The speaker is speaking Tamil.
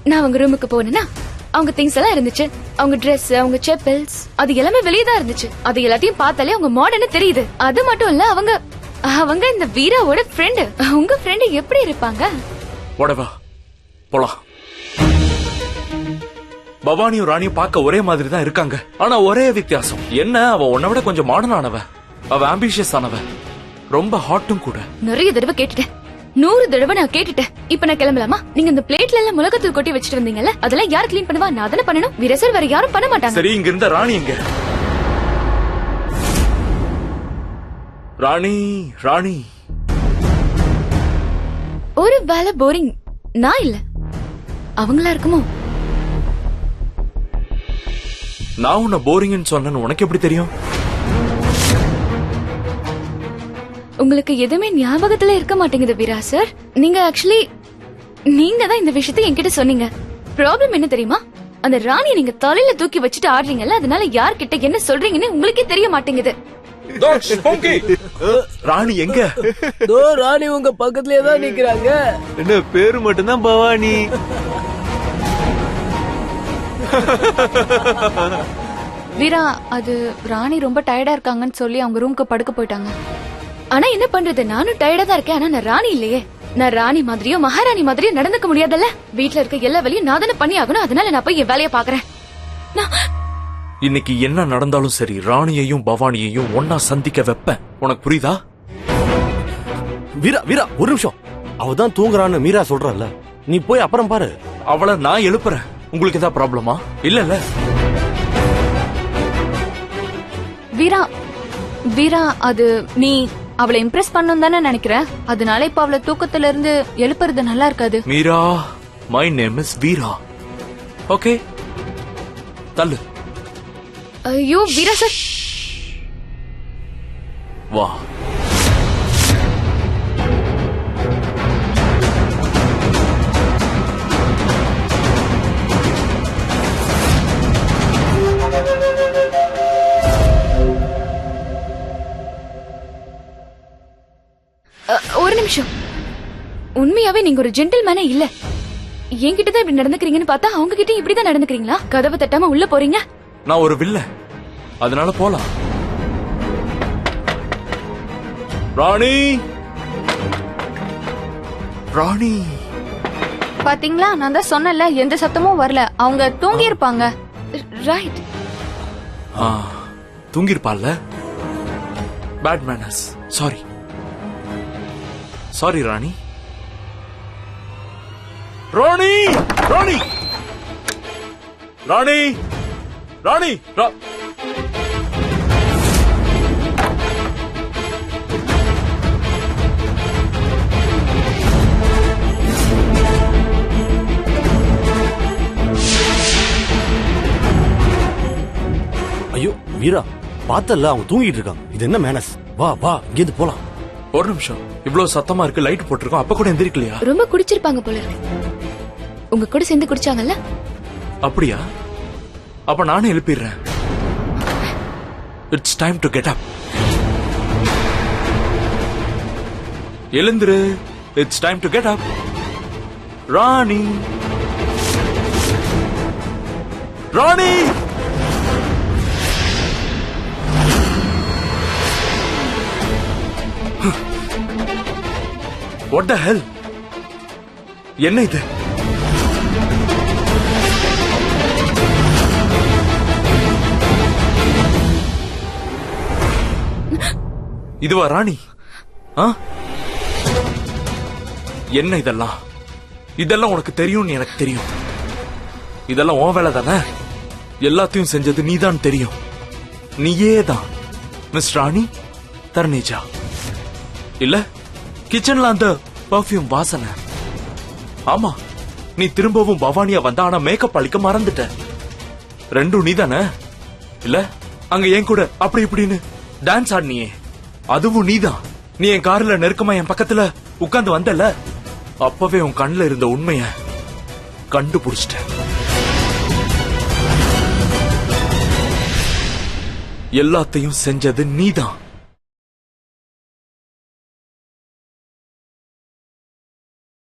நான் அவங்க ரூமுக்கு போனேன்னா அவங்க திங்ஸ் எல்லாம் இருந்துச்சு. அவங்க Dress, அவங்க செப்பல்ஸ், அது எல்லாமே வெளியே தான் இருந்துச்சு. அது எல்லாத்தையும் பார்த்தாலே அவங்க மாடர்னு தெரியுது. அது மட்டும் இல்ல, அவங்க இந்த வீராவோட ஃப்ரெண்ட். உங்க ஃப்ரெண்ட் எப்படி இருப்பாங்க? போலாம். பவானியும் ராணியும் பார்க்க ஒரே மாதிரி தான் இருக்காங்க. ஆனா ஒரே வித்தியாசம் என்ன, அவ உன்னை விட கொஞ்சம் மாடர்ன் ஆனவ. அவ ஆம்பிஷியஸ் ஆனவ, ரொம்ப ஹாட்டும் கூட. நிறைய தடவை கேட்டுட்டேன், 100 தடவை நான் கேட்டுட்டேன். இப்ப நான் கிளம்பலாமா? நீங்க இந்த பிளேட்ல எல்லாம் மிளகாத்தூள் கொட்டி வச்சிட்டு வந்தீங்கல்ல, அதெல்லாம் யார் கிளீன் பண்ணுவா? நான் தானே பண்ணணும். வீரசர் வேற யாரும் பண்ண மாட்டாங்க. சரி, இங்க இருந்த ராணி எங்க? ராணி ஒரு வேலை போரிங். நான் இல்ல, அவங்களா இருக்குமோ? நான் உன்ன போரிங்னு சொன்னேன்னு உனக்கு எப்படி தெரியும்? உங்களுக்கு எதுவுமே ஞாபகத்துல இருக்க மாட்டேங்குது வீரா சார். நீங்க தான் இந்த விஷயத்தை என்கிட்ட சொன்னீங்க. ப்ராப்ளம் என்ன தெரியுமா? அந்த ராணியை நீங்க தலையில தூக்கி வச்சுட்டு ஆடுறீங்கல்ல, அதனால யார்கிட்ட என்ன சொல்றீங்கன்னு உங்களுக்கே தெரிய மாட்டேங்குது. ராணி எங்க? ராணி உங்க பக்கத்துலயே தான் நிக்கிறாங்க. என்ன பேரு மட்டும்தான் பவானி. வீரா, அது ராணி ரொம்ப டயர்டா இருக்காங்கன்னு சொல்லி அவங்க ரூமுக்கு படுக்க போயிட்டாங்க. ஆனா என்ன பண்றது, நானும் டயர்டா தான் இருக்கேன். ஆனா நான் ராணி இல்லையே. நான் ராணி மாதிரியோ மகாராணி மாதிரியோ நடந்துக்க முடியாதல்ல. வீட்டுல இருக்க எல்லா வேலையும் நான் தானே பண்ணி ஆகணும். அதனால நான் போய் என் வேலையை பாக்குறேன். இன்னைக்கு என்ன நடந்தாலும் சரி, ராணியையும் பவானியையும் ஒன்னா சந்திக்க வைப்பேன். உனக்கு புரியுதா? வீரா ஒரு நிமிஷம். அவதான் தூங்குறான்னு மீரா சொல்றல, நீ போய் அப்புறம் பாரு. அவளை நான் எழுப்புறேன். உங்களுக்கு ஏதாவது ப்ராப்ளமா? இல்ல வீரா, அது நீ அவளை இம்ப்ரெஸ் பண்ணணும் தானே நினைக்கிற. அதனால இப்ப அவளை தூக்கத்துல இருந்து எழுப்புறது நல்லா இருக்காது. Meera, my name is Veera. Okay, தள்ளு. ஐயோ வீரா சார், வா. ஒரு நிமிஷம். உண்மையாவே நீங்க ஒரு ஜென்டில்மேனே இல்ல. என்கிட்டதான் இப்படி நடந்துக்கிறீங்கன்னு பார்த்தா அவங்க கிட்ட இப்படிதான் நடந்துக்கிறீங்களா? கதவை தட்டாம உள்ள போறீங்க. நான் ஒரு வில்ல, அதனால போலாம். ராணி பாத்தீங்களா, நான் தான் சொன்னல, எந்த சத்தமும் வரல. அவங்க தூங்கி இருப்பாங்க. ரைட், தூங்கி இருப்பாள்ல. Bad manners. சாரி ராணி. ஐயோ வீரா, பார்த்தல அவங்க தூங்கிட்டு இருக்காங்க. இது என்ன மேனஸ்? வா இங்கிருந்து போலாம். ஒரு நிமிஷம். இவ்வளவு சத்தமா இருக்கு, லைட் போட்டிருக்கோம், அப்ப கூட எந்திரிக்கலையா? ரொம்ப குடிச்சிருப்பாங்க போல இருக்கு. உங்க கூட சேர்ந்து குடிச்சாங்கல்ல? அப்படியா? அப்ப நானே எழுப்பிடுறேன். It's time to get up. எழுந்துரு. It's time to get up. Rani What the hell? என்ன இது? இதுவா ராணி? என்ன இதெல்லாம்? இதெல்லாம் உனக்கு தெரியும்னு எனக்கு தெரியும். இதெல்லாம் உன் வேலை தானே. எல்லாத்தையும் செஞ்சது நீதான் தெரியும். நீயே தான் மிஸ் ராணி தர்னேஜா. இல்ல கிச்சன்ல அந்த பர்ஃபியூம் வாசனை. ஆமா, நீ திரும்பவும் பவானியா வந்த, ஆனா மேக்கப் அளிக்க மறந்துட்ட. ரெண்டும் நீதானே? இல்ல அங்க என் கூட அப்படி இப்படின்னு டான்ஸ் ஆடினியே, அதுவும் நீதான். நீ என் கார்ல நெருக்கமா என் பக்கத்துல உட்கார்ந்து வந்தல, அப்பவே உன் கண்ணுல இருந்த உண்மைய கண்டுபிடிச்சிட்ட. எல்லாத்தையும் செஞ்சது நீதான்.